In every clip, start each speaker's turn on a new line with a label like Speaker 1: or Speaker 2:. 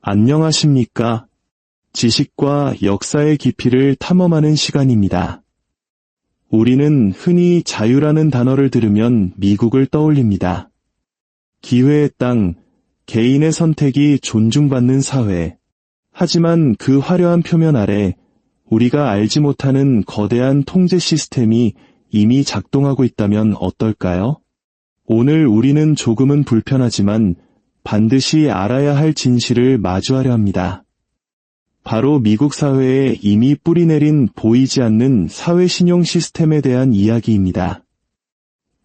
Speaker 1: 안녕하십니까? 지식과 역사의 깊이를 탐험하는 시간입니다. 우리는 흔히 자유라는 단어를 들으면 미국을 떠올립니다. 기회의 땅, 개인의 선택이 존중받는 사회. 하지만 그 화려한 표면 아래 우리가 알지 못하는 거대한 통제 시스템이 이미 작동하고 있다면 어떨까요? 오늘 우리는 조금은 불편하지만 반드시 알아야 할 진실을 마주하려 합니다. 바로 미국 사회에 이미 뿌리내린 보이지 않는 사회 신용 시스템에 대한 이야기입니다.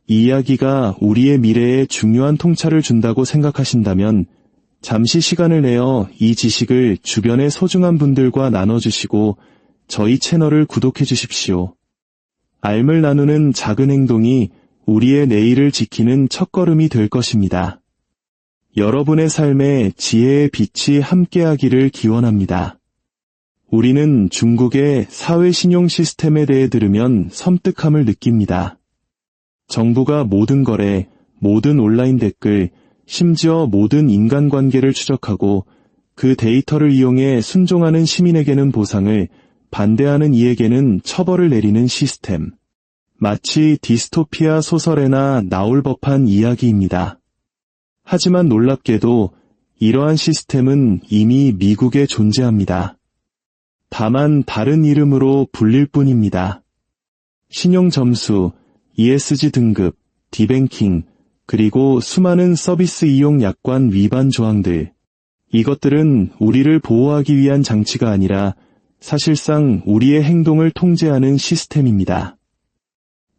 Speaker 1: 이 이야기가 우리의 미래에 중요한 통찰을 준다고 생각하신다면 잠시 시간을 내어 이 지식을 주변의 소중한 분들과 나눠주시고 저희 채널을 구독해 주십시오. 알을 나누는 작은 행동이 우리의 내일을 지키는 첫걸음이 될 것입니다. 여러분의 삶에 지혜의 빛이 함께하기를 기원합니다. 우리는 중국의 사회 신용 시스템에 대해 들으면 섬뜩함을 느낍니다. 정부가 모든 거래, 모든 온라인 댓글, 심지어 모든 인간관계를 추적하고 그 데이터를 이용해 순종하는 시민에게는 보상을, 반대하는 이에게는 처벌을 내리는 시스템. 마치 디스토피아 소설에나 나올 법한 이야기입니다. 하지만 놀랍게도 이러한 시스템은 이미 미국에 존재합니다. 다만 다른 이름으로 불릴 뿐입니다. 신용점수, ESG 등급, 디뱅킹, 그리고 수많은 서비스 이용 약관 위반 조항들. 이것들은 우리를 보호하기 위한 장치가 아니라 사실상 우리의 행동을 통제하는 시스템입니다.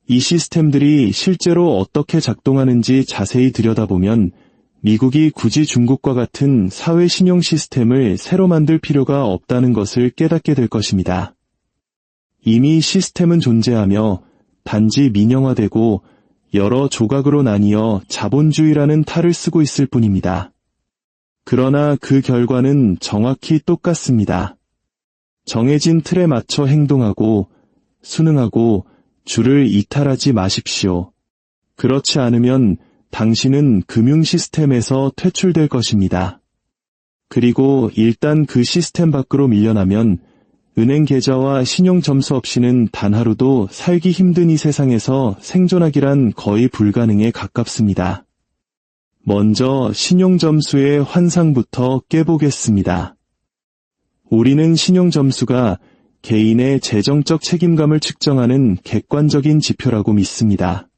Speaker 1: 이 시스템들이 실제로 어떻게 작동하는지 자세히 들여다보면 미국이 굳이 중국과 같은 사회 신용 시스템을 새로 만들 필요가 없다는 것을 깨닫게 될 것입니다. 이미 시스템은 존재하며 단지 민영화되고 여러 조각으로 나뉘어 자본주의라는 탈을 쓰고 있을 뿐입니다. 그러나 그 결과는 정확히 똑같습니다. 정해진 틀에 맞춰 행동하고 순응하고 줄을 이탈하지 마십시오. 그렇지 않으면 당신은 금융 시스템에서 퇴출될 것입니다. 그리고 일단 그 시스템 밖으로 밀려나면 은행 계좌와 신용 점수 없이는 단 하루도 살기 힘든 이 세상에서 생존하기란 거의 불가능에 가깝습니다. 먼저 신용 점수의 환상부터 깨보겠습니다. 우리는 신용 점수가 개인의 재정적 책임감을 측정하는 객관적인 지표라고 믿습니다.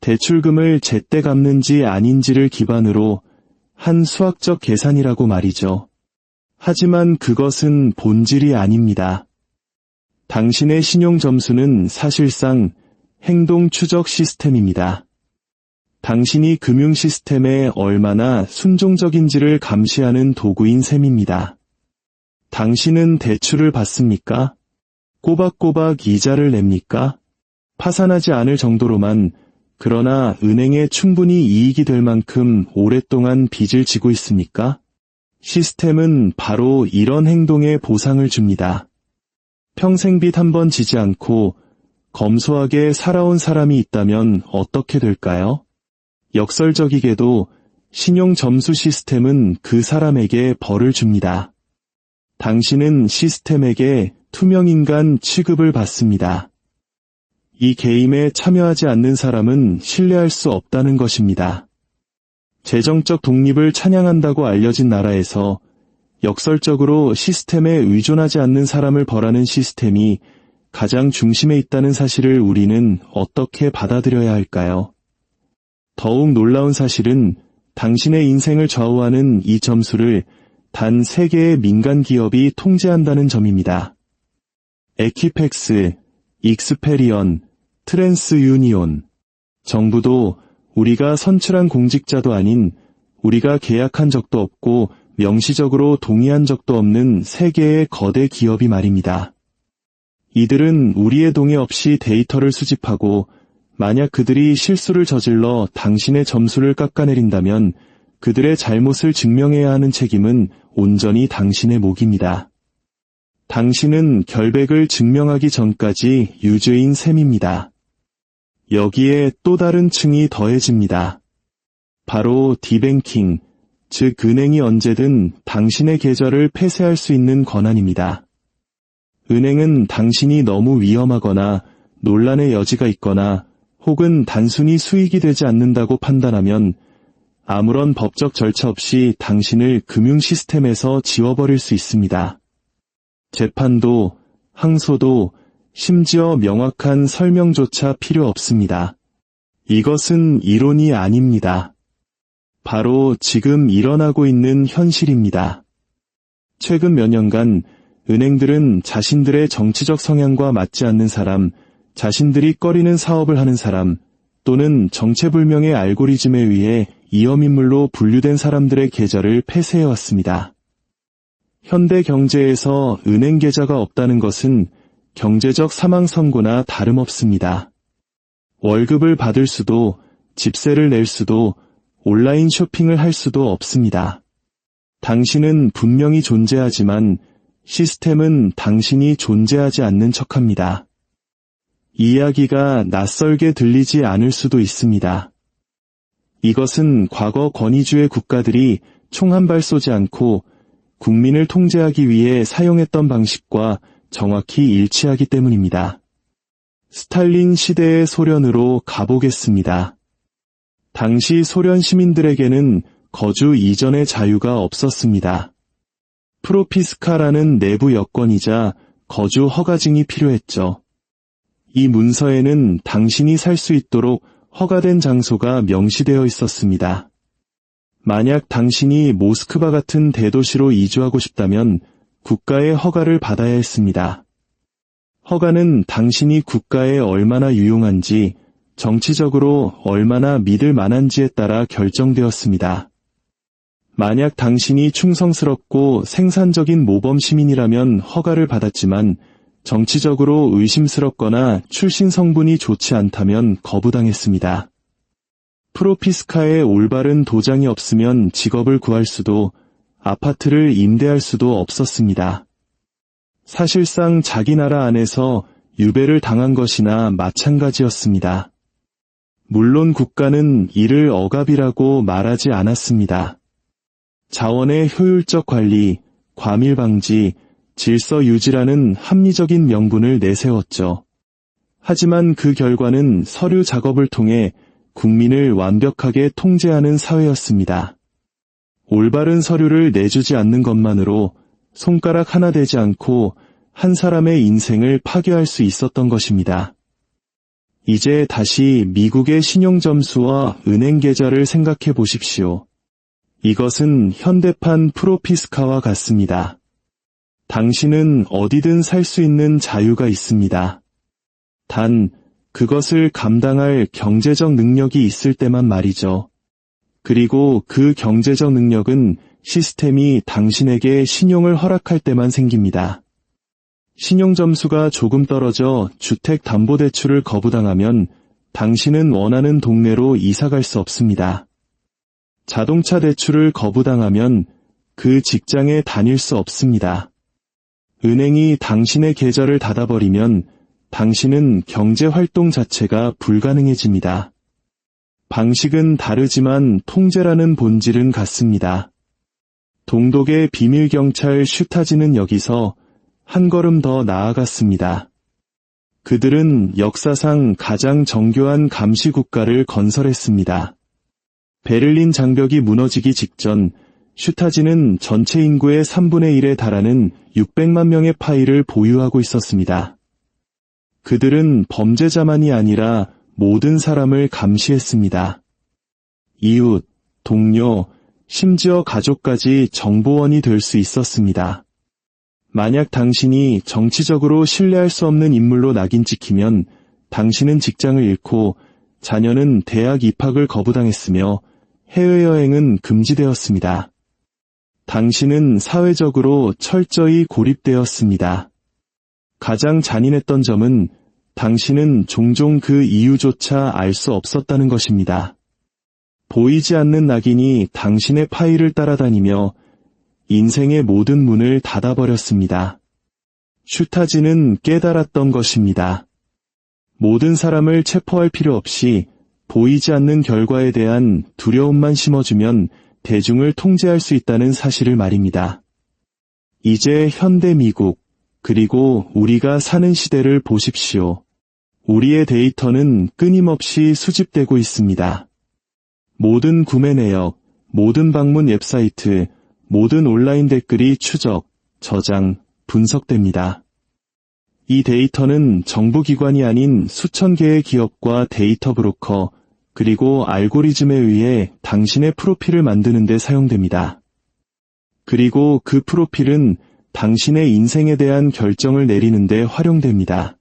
Speaker 1: 대출금을 제때 갚는지 아닌지를 기반으로 한 수학적 계산이라고 말이죠. 하지만 그것은 본질이 아닙니다. 당신의 신용 점수는 사실상 행동 추적 시스템입니다. 당신이 금융 시스템에 얼마나 순종적인지를 감시하는 도구인 셈입니다. 당신은 대출을 받습니까? 꼬박꼬박 이자를 냅니까? 파산하지 않을 정도로만, 그러나 은행에 충분히 이익이 될 만큼 오랫동안 빚을 지고 있습니까? 시스템은 바로 이런 행동에 보상을 줍니다. 평생 빚 한 번 지지 않고 검소하게 살아온 사람이 있다면 어떻게 될까요? 역설적이게도 신용 점수 시스템은 그 사람에게 벌을 줍니다. 당신은 시스템에게 투명인간 취급을 받습니다. 이 게임에 참여하지 않는 사람은 신뢰할 수 없다는 것입니다. 재정적 독립을 찬양한다고 알려진 나라에서 역설적으로 시스템에 의존하지 않는 사람을 벌하는 시스템이 가장 중심에 있다는 사실을 우리는 어떻게 받아들여야 할까요? 더욱 놀라운 사실은 당신의 인생을 좌우하는 이 점수를 단 3개의 민간 기업이 통제한다는 점입니다. 에퀴펙스, 익스페리언, 트랜스유니온. 정부도 우리가 선출한 공직자도 아닌, 우리가 계약한 적도 없고 명시적으로 동의한 적도 없는 3개의 거대 기업이 말입니다. 이들은 우리의 동의 없이 데이터를 수집하고 만약 그들이 실수를 저질러 당신의 점수를 깎아내린다면 그들의 잘못을 증명해야 하는 책임은 온전히 당신의 몫입니다. 당신은 결백을 증명하기 전까지 유죄인 셈입니다. 여기에 또 다른 층이 더해집니다. 바로 디뱅킹, 즉 은행이 언제든 당신의 계좌를 폐쇄할 수 있는 권한입니다. 은행은 당신이 너무 위험하거나 논란의 여지가 있거나 혹은 단순히 수익이 되지 않는다고 판단하면 아무런 법적 절차 없이 당신을 금융 시스템에서 지워버릴 수 있습니다. 재판도, 항소도, 심지어 명확한 설명조차 필요 없습니다. 이것은 이론이 아닙니다. 바로 지금 일어나고 있는 현실입니다. 최근 몇 년간 은행들은 자신들의 정치적 성향과 맞지 않는 사람, 자신들이 꺼리는 사업을 하는 사람, 또는 정체불명의 알고리즘에 의해 위험인물로 분류된 사람들의 계좌를 폐쇄해왔습니다. 현대 경제에서 은행 계좌가 없다는 것은 경제적 사망 선고나 다름없습니다. 월급을 받을 수도, 집세를 낼 수도, 온라인 쇼핑을 할 수도 없습니다. 당신은 분명히 존재하지만 시스템은 당신이 존재하지 않는 척합니다. 이야기가 낯설게 들리지 않을 수도 있습니다. 이것은 과거 권위주의 국가들이 총 한 발 쏘지 않고 국민을 통제하기 위해 사용했던 방식과 정확히 일치하기 때문입니다. 스탈린 시대의 소련으로 가보겠습니다. 당시 소련 시민들에게는 거주 이전의 자유가 없었습니다. 프로피스카라는 내부 여권이자 거주 허가증이 필요했죠. 이 문서에는 당신이 살 수 있도록 허가된 장소가 명시되어 있었습니다. 만약 당신이 모스크바 같은 대도시로 이주하고 싶다면 국가의 허가를 받아야 했습니다. 허가는 당신이 국가에 얼마나 유용한지, 정치적으로 얼마나 믿을 만한지에 따라 결정되었습니다. 만약 당신이 충성스럽고 생산적인 모범 시민이라면 허가를 받았지만 정치적으로 의심스럽거나 출신 성분이 좋지 않다면 거부당했습니다. 프로피스카에 올바른 도장이 없으면 직업을 구할 수도, 아파트를 임대할 수도 없었습니다. 사실상 자기 나라 안에서 유배를 당한 것이나 마찬가지였습니다. 물론 국가는 이를 억압이라고 말하지 않았습니다. 자원의 효율적 관리, 과밀 방지, 질서 유지라는 합리적인 명분을 내세웠죠. 하지만 그 결과는 서류 작업을 통해 국민을 완벽하게 통제하는 사회였습니다. 올바른 서류를 내주지 않는 것만으로 손가락 하나 되지 않고 한 사람의 인생을 파괴할 수 있었던 것입니다. 이제 다시 미국의 신용점수와 은행 계좌를 생각해 보십시오. 이것은 현대판 프로피스카와 같습니다. 당신은 어디든 살 수 있는 자유가 있습니다. 단, 그것을 감당할 경제적 능력이 있을 때만 말이죠. 그리고 그 경제적 능력은 시스템이 당신에게 신용을 허락할 때만 생깁니다. 신용점수가 조금 떨어져 주택담보대출을 거부당하면 당신은 원하는 동네로 이사갈 수 없습니다. 자동차 대출을 거부당하면 그 직장에 다닐 수 없습니다. 은행이 당신의 계좌를 닫아버리면 당신은 경제활동 자체가 불가능해집니다. 방식은 다르지만 통제라는 본질은 같습니다. 동독의 비밀경찰 슈타지는 여기서 한 걸음 더 나아갔습니다. 그들은 역사상 가장 정교한 감시국가를 건설했습니다. 베를린 장벽이 무너지기 직전 슈타지는 전체 인구의 3분의 1에 달하는 600만 명의 파일을 보유하고 있었습니다. 그들은 범죄자만이 아니라 모든 사람을 감시했습니다. 이웃, 동료, 심지어 가족까지 정보원이 될 수 있었습니다. 만약 당신이 정치적으로 신뢰할 수 없는 인물로 낙인 찍히면 당신은 직장을 잃고 자녀는 대학 입학을 거부당했으며 해외여행은 금지되었습니다. 당신은 사회적으로 철저히 고립되었습니다. 가장 잔인했던 점은 당신은 종종 그 이유조차 알 수 없었다는 것입니다. 보이지 않는 낙인이 당신의 파일을 따라다니며 인생의 모든 문을 닫아버렸습니다. 슈타지는 깨달았던 것입니다. 모든 사람을 체포할 필요 없이 보이지 않는 결과에 대한 두려움만 심어주면 대중을 통제할 수 있다는 사실을 말입니다. 이제 현대 미국, 그리고 우리가 사는 시대를 보십시오. 우리의 데이터는 끊임없이 수집되고 있습니다. 모든 구매 내역, 모든 방문 웹사이트, 모든 온라인 댓글이 추적, 저장, 분석됩니다. 이 데이터는 정부기관이 아닌 수천 개의 기업과 데이터 브로커, 그리고 알고리즘에 의해 당신의 프로필을 만드는 데 사용됩니다. 그리고 그 프로필은 당신의 인생에 대한 결정을 내리는 데 활용됩니다.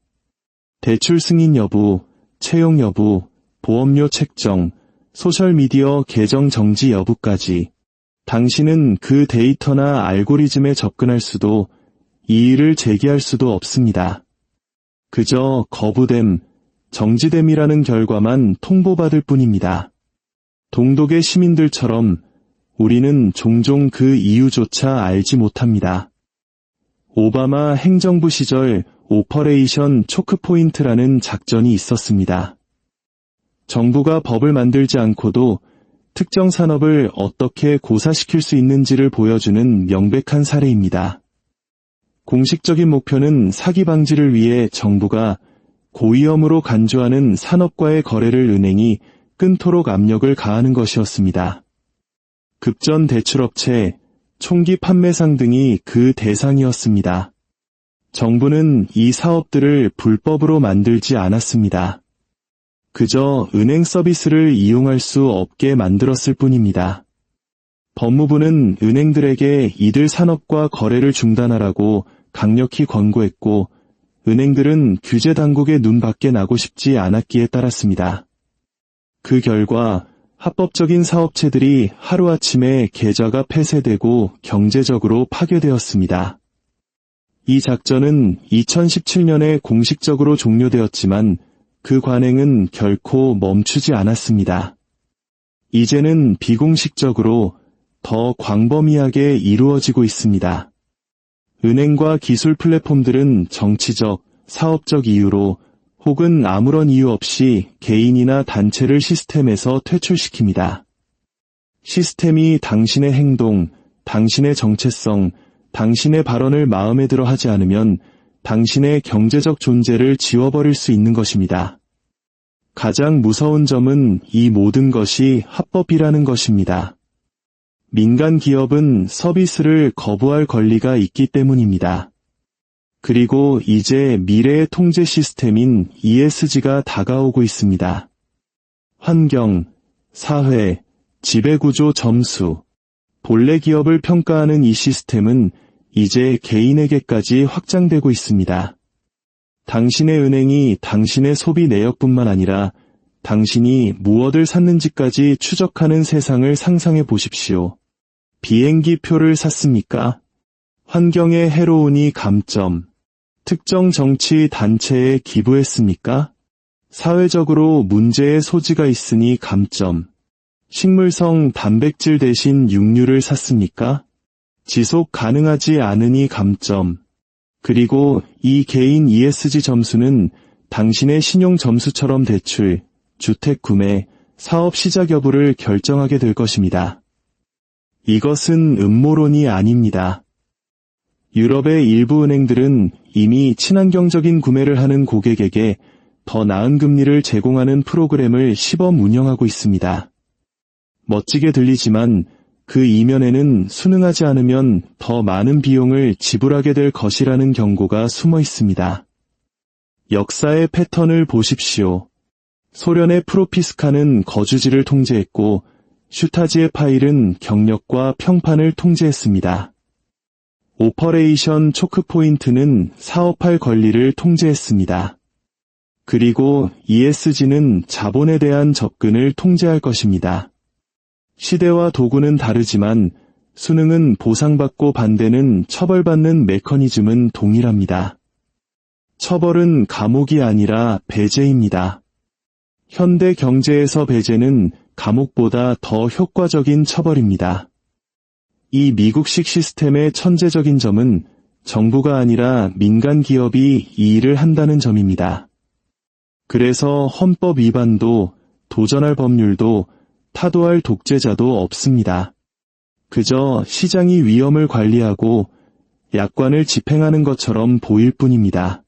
Speaker 1: 대출 승인 여부, 채용 여부, 보험료 책정, 소셜미디어 계정 정지 여부까지 당신은 그 데이터나 알고리즘에 접근할 수도 이의를 제기할 수도 없습니다. 그저 거부됨, 정지됨이라는 결과만 통보받을 뿐입니다. 동독의 시민들처럼 우리는 종종 그 이유조차 알지 못합니다. 오바마 행정부 시절 오퍼레이션 초크포인트라는 작전이 있었습니다. 정부가 법을 만들지 않고도 특정 산업을 어떻게 고사시킬 수 있는지를 보여주는 명백한 사례입니다. 공식적인 목표는 사기 방지를 위해 정부가 고위험으로 간주하는 산업과의 거래를 은행이 끊도록 압력을 가하는 것이었습니다. 급전 대출업체, 총기 판매상 등이 그 대상이었습니다. 정부는 이 사업들을 불법으로 만들지 않았습니다. 그저 은행 서비스를 이용할 수 없게 만들었을 뿐입니다. 법무부는 은행들에게 이들 산업과 거래를 중단하라고 강력히 권고했고, 은행들은 규제 당국의 눈 밖에 나고 싶지 않았기에 따랐습니다. 그 결과 합법적인 사업체들이 하루아침에 계좌가 폐쇄되고 경제적으로 파괴되었습니다. 이 작전은 2017년에 공식적으로 종료되었지만 그 관행은 결코 멈추지 않았습니다. 이제는 비공식적으로 더 광범위하게 이루어지고 있습니다. 은행과 기술 플랫폼들은 정치적, 사업적 이유로 혹은 아무런 이유 없이 개인이나 단체를 시스템에서 퇴출시킵니다. 시스템이 당신의 행동, 당신의 정체성, 당신의 발언을 마음에 들어 하지 않으면 당신의 경제적 존재를 지워버릴 수 있는 것입니다. 가장 무서운 점은 이 모든 것이 합법이라는 것입니다. 민간 기업은 서비스를 거부할 권리가 있기 때문입니다. 그리고 이제 미래의 통제 시스템인 ESG가 다가오고 있습니다. 환경, 사회, 지배구조 점수, 본래 기업을 평가하는 이 시스템은 이제 개인에게까지 확장되고 있습니다. 당신의 은행이 당신의 소비 내역뿐만 아니라 당신이 무엇을 샀는지까지 추적하는 세상을 상상해 보십시오. 비행기 표를 샀습니까? 환경에 해로우니 감점. 특정 정치 단체에 기부했습니까? 사회적으로 문제의 소지가 있으니 감점. 식물성 단백질 대신 육류를 샀습니까? 지속 가능하지 않으니 감점. 그리고 이 개인 ESG 점수는 당신의 신용 점수처럼 대출, 주택 구매, 사업 시작 여부를 결정하게 될 것입니다. 이것은 음모론이 아닙니다. 유럽의 일부 은행들은 이미 친환경적인 구매를 하는 고객에게 더 나은 금리를 제공하는 프로그램을 시범 운영하고 있습니다. 멋지게 들리지만 그 이면에는 순응하지 않으면 더 많은 비용을 지불하게 될 것이라는 경고가 숨어 있습니다. 역사의 패턴을 보십시오. 소련의 프로피스카는 거주지를 통제했고 슈타지의 파일은 경력과 평판을 통제했습니다. 오퍼레이션 초크포인트는 사업할 권리를 통제했습니다. 그리고 ESG는 자본에 대한 접근을 통제할 것입니다. 시대와 도구는 다르지만 순응은 보상받고 반대는 처벌받는 메커니즘은 동일합니다. 처벌은 감옥이 아니라 배제입니다. 현대 경제에서 배제는 감옥보다 더 효과적인 처벌입니다. 이 미국식 시스템의 천재적인 점은 정부가 아니라 민간 기업이 이 일을 한다는 점입니다. 그래서 헌법 위반도, 도전할 법률도, 타도할 독재자도 없습니다. 그저 시장이 위험을 관리하고 약관을 집행하는 것처럼 보일 뿐입니다.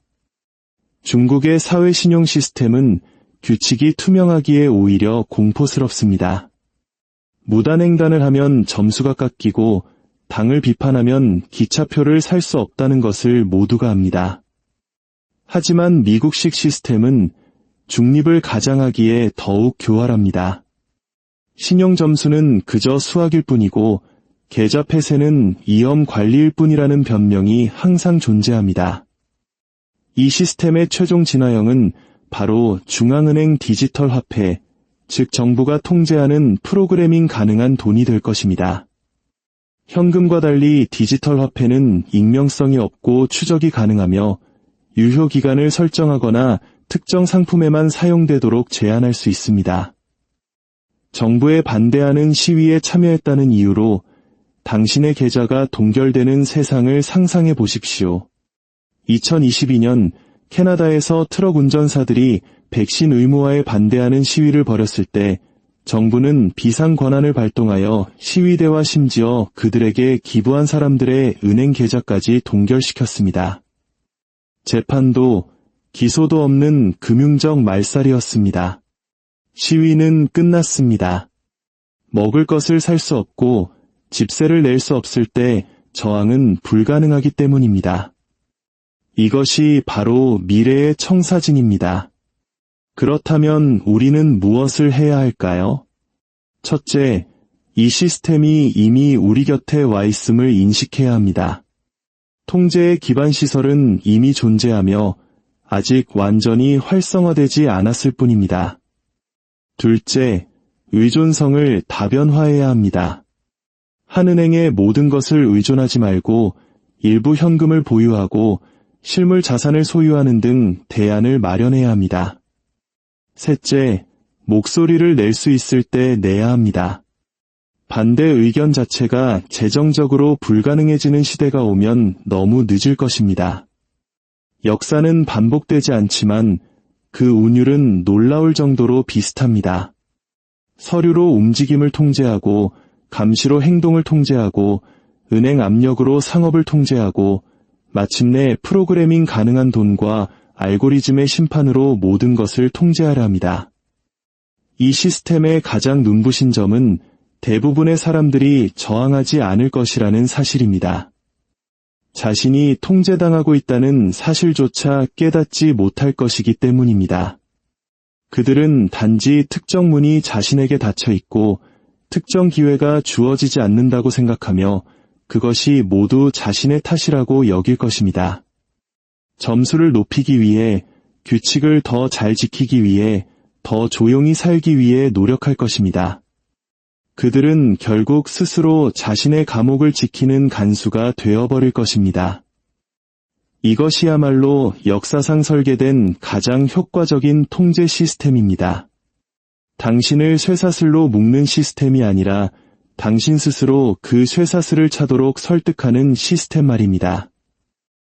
Speaker 1: 중국의 사회신용 시스템은 규칙이 투명하기에 오히려 공포스럽습니다. 무단횡단을 하면 점수가 깎이고 당을 비판하면 기차표를 살 수 없다는 것을 모두가 압니다. 하지만 미국식 시스템은 중립을 가장하기에 더욱 교활합니다. 신용 점수는 그저 수학일 뿐이고 계좌 폐쇄는 위험 관리일 뿐이라는 변명이 항상 존재합니다. 이 시스템의 최종 진화형은 바로 중앙은행 디지털 화폐, 즉 정부가 통제하는 프로그래밍 가능한 돈이 될 것입니다. 현금과 달리 디지털 화폐는 익명성이 없고 추적이 가능하며 유효 기간을 설정하거나 특정 상품에만 사용되도록 제한할 수 있습니다. 정부에 반대하는 시위에 참여했다는 이유로 당신의 계좌가 동결되는 세상을 상상해 보십시오. 2022년 캐나다에서 트럭 운전사들이 백신 의무화에 반대하는 시위를 벌였을 때 정부는 비상 권한을 발동하여 시위대와 심지어 그들에게 기부한 사람들의 은행 계좌까지 동결시켰습니다. 재판도 기소도 없는 금융적 말살이었습니다. 시위는 끝났습니다. 먹을 것을 살 수 없고 집세를 낼 수 없을 때 저항은 불가능하기 때문입니다. 이것이 바로 미래의 청사진입니다. 그렇다면 우리는 무엇을 해야 할까요? 첫째, 이 시스템이 이미 우리 곁에 와 있음을 인식해야 합니다. 통제의 기반 시설은 이미 존재하며 아직 완전히 활성화되지 않았을 뿐입니다. 둘째, 의존성을 다변화해야 합니다. 한 은행에 모든 것을 의존하지 말고 일부 현금을 보유하고 실물 자산을 소유하는 등 대안을 마련해야 합니다. 셋째, 목소리를 낼 수 있을 때 내야 합니다. 반대 의견 자체가 재정적으로 불가능해지는 시대가 오면 너무 늦을 것입니다. 역사는 반복되지 않지만 그 운율은 놀라울 정도로 비슷합니다. 서류로 움직임을 통제하고 감시로 행동을 통제하고 은행 압력으로 상업을 통제하고 마침내 프로그래밍 가능한 돈과 알고리즘의 심판으로 모든 것을 통제하려 합니다. 이 시스템의 가장 눈부신 점은 대부분의 사람들이 저항하지 않을 것이라는 사실입니다. 자신이 통제당하고 있다는 사실조차 깨닫지 못할 것이기 때문입니다. 그들은 단지 특정 문이 자신에게 닫혀 있고 특정 기회가 주어지지 않는다고 생각하며 그것이 모두 자신의 탓이라고 여길 것입니다. 점수를 높이기 위해, 규칙을 더 잘 지키기 위해, 더 조용히 살기 위해 노력할 것입니다. 그들은 결국 스스로 자신의 감옥을 지키는 간수가 되어버릴 것입니다. 이것이야말로 역사상 설계된 가장 효과적인 통제 시스템입니다. 당신을 쇠사슬로 묶는 시스템이 아니라 당신 스스로 그 쇠사슬을 차도록 설득하는 시스템 말입니다.